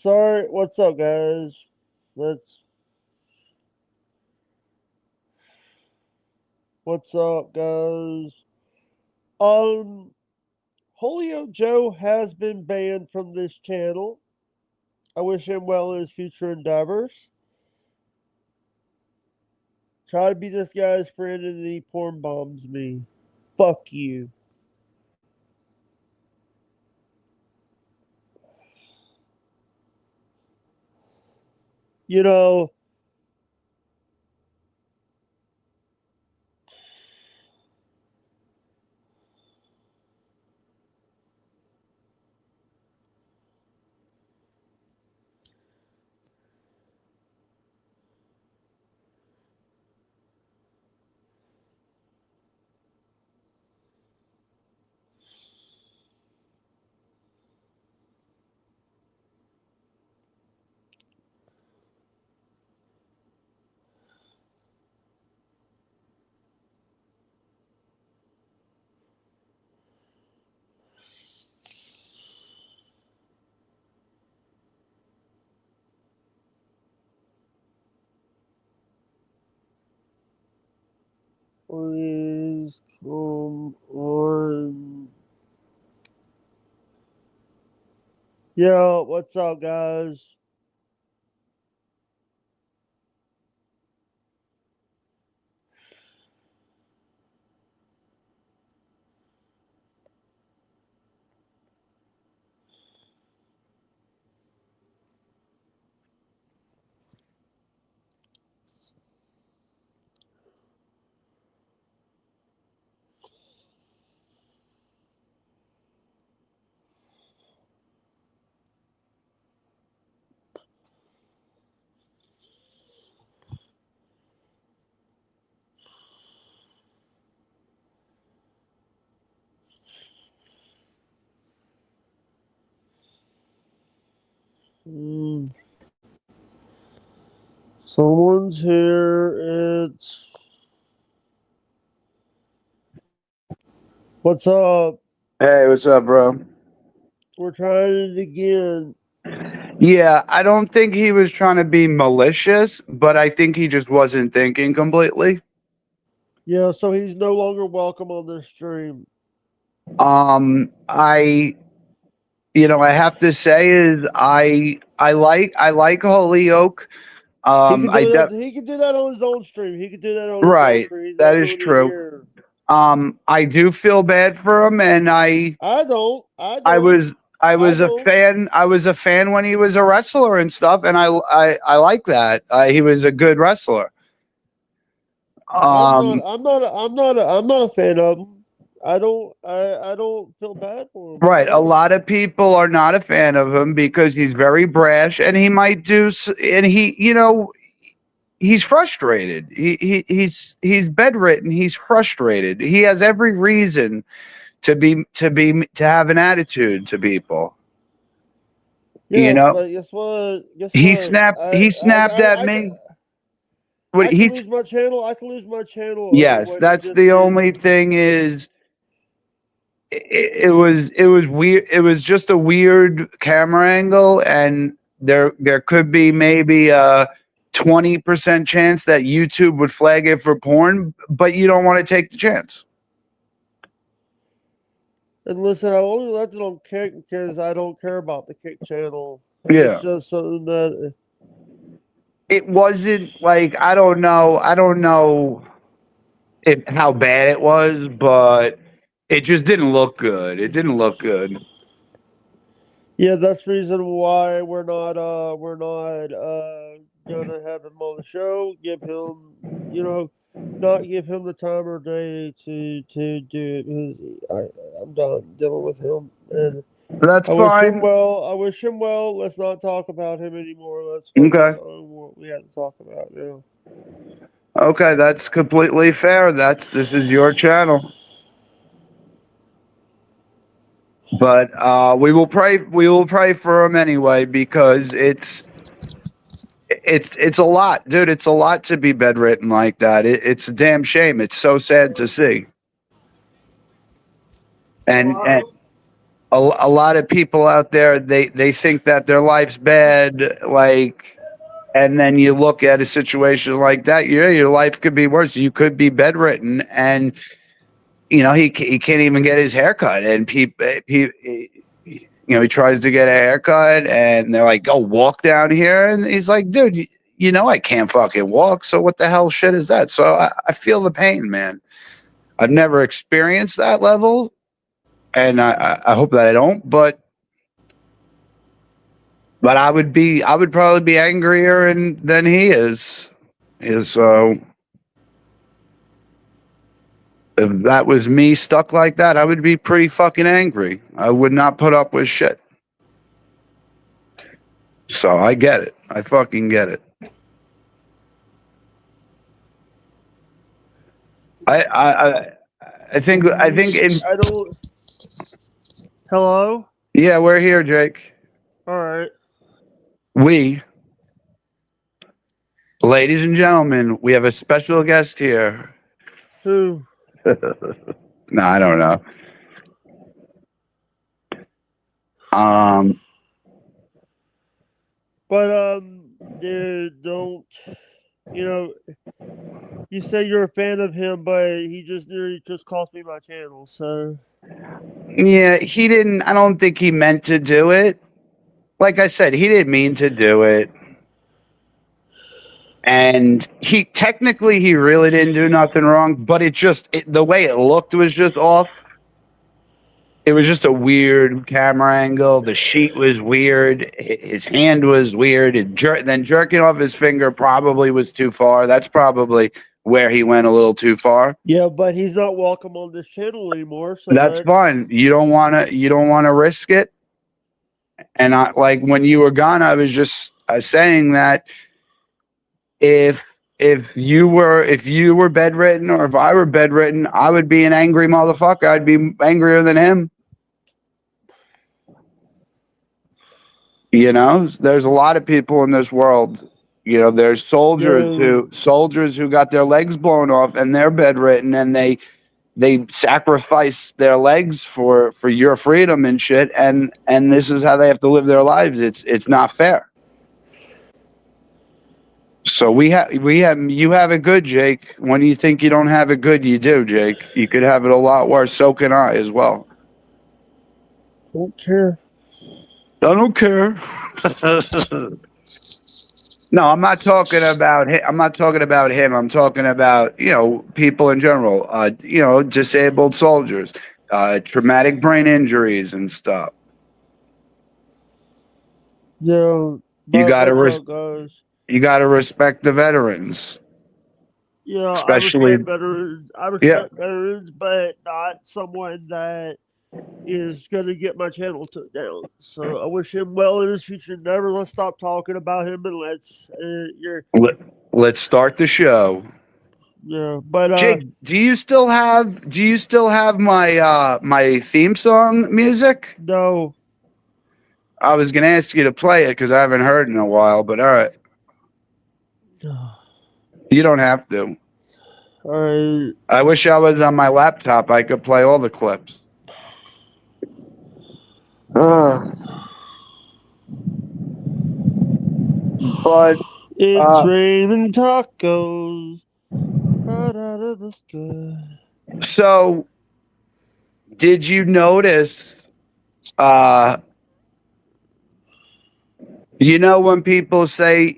Sorry, what's up, guys? Let's. What's up, guys? Um, Julio Joe has been banned from this channel. I wish him well in his future endeavors. Try to be this guy's friend and he porn bombs me. Fuck you. You know, please come on. Yo, what's up, guys? Hmm. Someone's here. It's. What's up? Hey, what's up, bro? We're trying it again. Yeah, I don't think he was trying to be malicious, but I think he just wasn't thinking completely. Yeah, so he's no longer welcome on this stream. I I have to say is I like Holyoke. He can I do de- that. He can do that on his own stream. He can do that on his own right, stream. He's that not is doing it true. here. I do feel bad for him, and I don't. I I don't. was I I was a don't. fan. I was a fan when he was a wrestler and stuff, and I like that. He was a good wrestler. I'm not. Um, I'm not. I'm not. I'm not a fan of him. I don't. I don't feel bad for him. I Right. A don't. lot of people are not a fan of him because he's very brash and he might and he's frustrated. He's bedridden. He's frustrated. He has every reason to have an attitude to people. You Yeah, know, but guess what? Guess he what? snapped he snapped at me. What I can he's lose my channel. I can lose my channel over Yes, what he that's just the did. only thing is it was weird. It was just a weird camera angle, and there could be maybe a 20% chance that YouTube would flag it for porn, but you don't want to take the chance. And listen, I only left it on Kick because I don't care about the Kick channel. It's Yeah. just something that It wasn't like I don't know how bad it was, but it just didn't look good. It didn't look good. yeah, that's the reason why we're not gonna have him on the show. Give him, not give him the time or day to do it. 'Cause I'm done dealing with him, and That's I wish him fine. well. I wish him well. Let's not talk about him anymore. Let's focus Okay. on what we have to talk about now. Okay, that's completely fair. This is your channel. But we will pray for him anyway because it's a lot, dude. It's a lot to be bedridden like that. It's a damn shame. It's so sad to see. And a lot of people out there, they think that their life's bad, like, and then you look at a situation like that, yeah, your life could be worse. You could be bedridden, and he can't even get his haircut, and he tries to get a haircut, and they're like, "Go walk down here," and he's like, "Dude, I can't fucking walk. So what the hell shit is that?" So I feel the pain, man. I've never experienced that level, and I hope that I don't, but I would probably be angrier than he is. So if that was me stuck like that, I would be pretty fucking angry. I would not put up with shit. So I get it. I fucking get it. I think in I don't. Hello. yeah, we're here, Jake. All right. Ladies and gentlemen, we have a special guest here. Who? No, I don't know. But dude, don't. You say you're a fan of him, but he just cost me my channel. So Yeah, he didn't. I don't think he meant to do it. Like I said, he didn't mean to do it. And he really didn't do nothing wrong, but the way it looked was just off. It was just a weird camera angle. The sheet was weird. His hand was weird. Then jerking off his finger probably was too far. That's probably where he went a little too far. yeah, but he's not welcome on this channel anymore. So That's fine. You don't want to risk it. And when you were gone, I was just saying that if you were bedridden, or if I were bedridden, I would be an angry motherfucker. I'd be angrier than him. There's a lot of people in this world. There's soldiers who got their legs blown off and they're bedridden, and they sacrifice their legs for your freedom and shit, and this is how they have to live their lives. It's not fair. So you have it good, Jake. When you think you don't have it good, you do, Jake. You could have it a lot worse. So can I as well. Don't care. I don't care. No, I'm not talking about him. I'm not talking about him. I'm talking about, people in general, disabled soldiers, traumatic brain injuries and stuff. Yeah. You got to you got to respect the veterans. Yeah, especially veterans. I respect veterans, but not someone that is going to get my channel took down. So I wish him well in his future. Never let's stop talking about him, and let's start the show. Yeah, but Jake, do you still have my my theme song music? No. I was gonna ask you to play it because I haven't heard it in a while, but all right. You don't have to. All right. I wish I was on my laptop. I could play all the clips. But it's raining tacos right out of the sky. So, did you notice? When people say,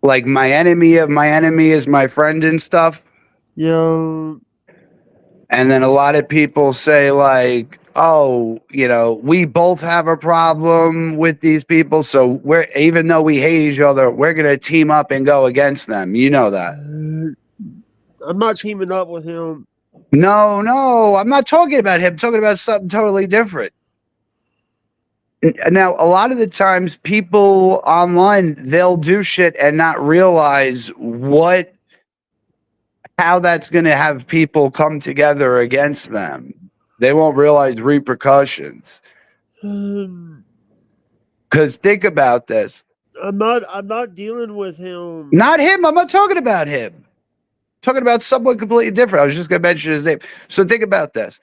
like my enemy of my enemy is my friend and stuff. Yeah. And then a lot of people say like, oh, we both have a problem with these people. So even though we hate each other, we're going to team up and go against them. You know that. I'm not teaming up with him. No, I'm not talking about him. I'm talking about something totally different. Now, a lot of the times people online, they'll do shit and not realize how that's going to have people come together against them. They won't realize repercussions. Because think about this. I'm not dealing with him. Not him. I'm not talking about him. I'm talking about someone completely different. I was just going to mention his name. So think about this.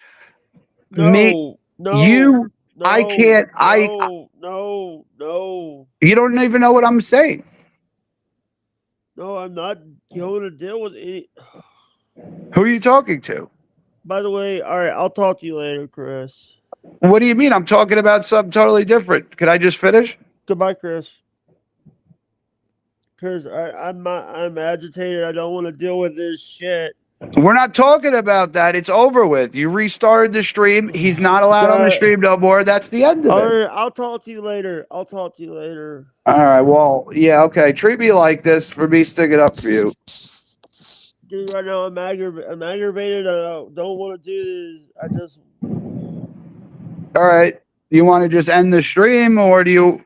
No, you, I no, can't, no. you don't even know what I'm saying. No, I'm not going to deal with it. Who are you talking to? By the way, all right, I'll talk to you later, Chris. What do you mean? I'm talking about something totally different. Can I just finish? Goodbye, Chris. Cause I'm agitated. I don't want to deal with this shit. We're not talking about that. It's over with. You restarted the stream. He's not allowed on the stream no more. That's the end of All it. right, I'll talk to you later. I'll talk to you later. All right. Well, yeah. Okay. Treat me like this for me sticking up for you. Dude, right now I'm aggravated. I don't want to do this. I just. All right. You want to just end the stream, or do you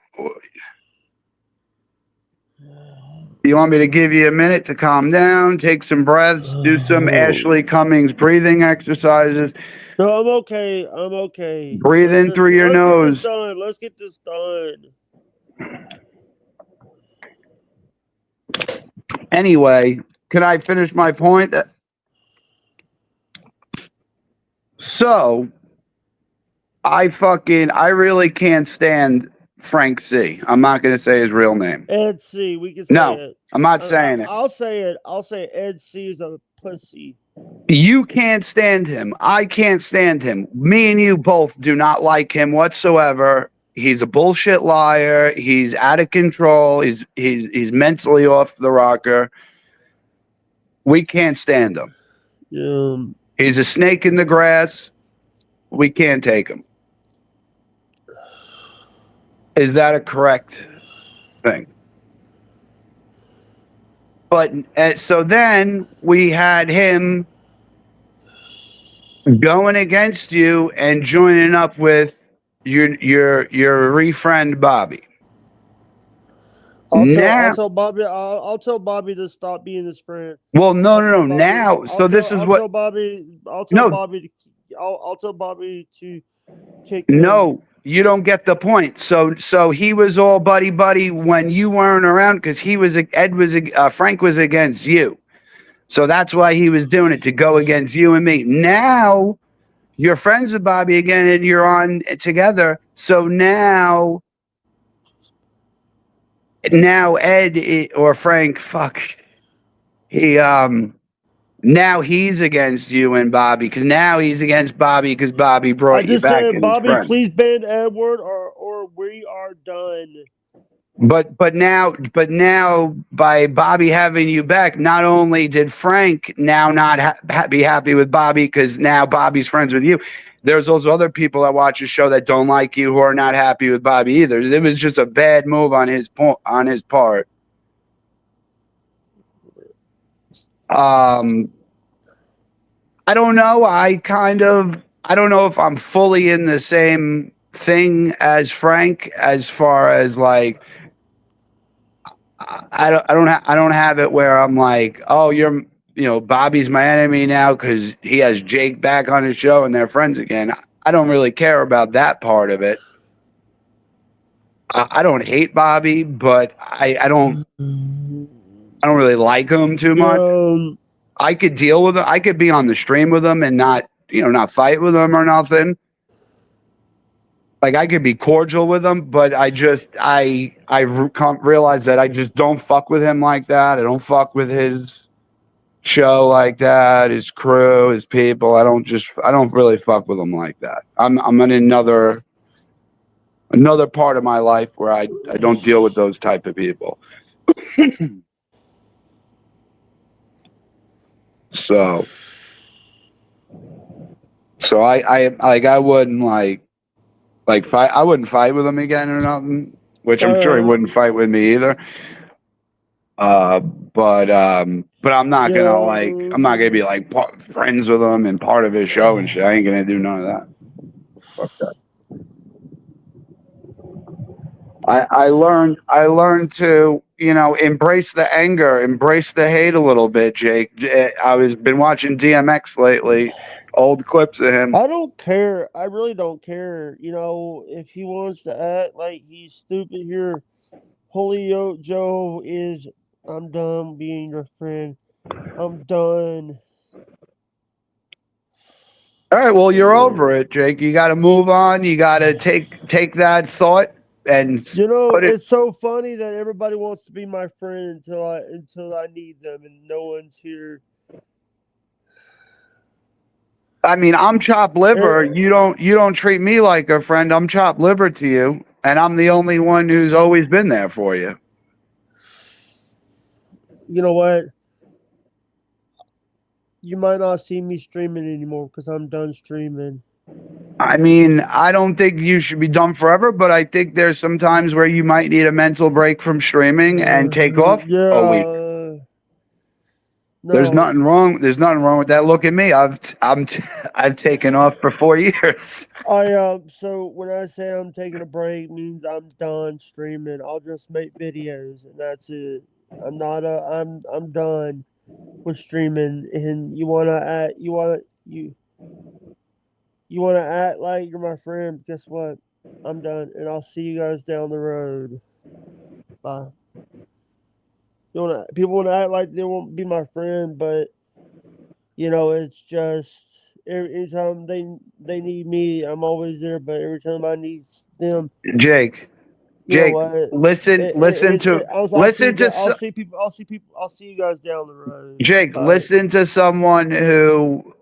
want me to give you a minute to calm down, take some breaths, do some Ashley Cummings breathing exercises? No, I'm okay. I'm okay. Breathe in through your nose. Let's get this done. Anyway, can I finish my point? So, I really can't stand Frank C. I'm not going to say his real name. Ed C. We can say No, it. I'm not saying it. I'll say it. I'll say Ed C is a pussy. You can't stand him. I can't stand him. Me and you both do not like him whatsoever. He's a bullshit liar. He's out of control. He's mentally off the rocker. We can't stand him. He's a snake in the grass. We can't take him. Is that a correct thing? But so then we had him going against you and joining up with your refriend Bobby. I'll tell Bobby. I'll tell Bobby to stop being his friend. Well, no. Now, so this is what. I'll tell Bobby. I'll tell Bobby to kick. No, you don't get the point. So he was all buddy when you weren't around because Frank was against you. So that's why he was doing it, to go against you and me. Now you're friends with Bobby again and you're on together. So now Ed or Frank, now he's against you and Bobby, because now he's against Bobby because Bobby brought you back. I just said, Bobby, please ban Edward or we are done. But now by Bobby having you back, not only did Frank now not be happy with Bobby because now Bobby's friends with you, there's also other people that watch the show that don't like you who are not happy with Bobby either. It was just a bad move on his part. I don't know. I don't know if I'm fully in the same thing as Frank as far as like. I don't have it where I'm like, oh, Bobby's my enemy now because he has Jake back on his show and they're friends again. I don't really care about that part of it. I don't hate Bobby, but I don't really like him too much. I could deal with him. I could be on the stream with him and not fight with him or nothing. Like, I could be cordial with him, but I realize that I just don't fuck with him like that. I don't fuck with his show like that, his crew, his people. I don't really fuck with him like that. I'm in another part of my life where I don't deal with those type of people. So I wouldn't fight. I wouldn't fight with him again or nothing, which I'm sure he wouldn't fight with me either. But I'm not gonna be like friends with him and part of his show and shit. I ain't gonna do none of that. Fuck that. I learned to embrace the anger, embrace the hate a little bit, Jake. Been watching DMX lately, old clips of him. I don't care. I really don't care. If he wants to act like he's stupid here, Julio Joe is. I'm done being your friend. I'm done. All right, well, you're over it, Jake. You got to move on. You got to take that thought and You know, put it. it's so funny that everybody wants to be my friend until I need them, and no one's here. I mean, I'm chopped liver. You don't treat me like a friend. I'm chopped liver to you, and I'm the only one who's always been there for you. You know what? You might not see me streaming anymore because I'm done streaming. I mean, I don't think you should be done forever, but I think there's some times where you might need a mental break from streaming and take off a week. There's No, nothing wrong. There's nothing wrong with that. Look at me. I've taken off for 4 years. so when I say I'm taking a break, means I'm done streaming. I'll just make videos and that's it. I'm done with streaming. And you wanna act like you're my friend. Guess what? I'm done, and I'll see you guys down the road. Bye. People wanna act like they won't be my friend, but it's just anytime they need me, I'm always there. But every time I need them, Jake, you know Jake, what? listen to I'll see people. I'll see you guys down the road. Jake. Bye. Listen to someone who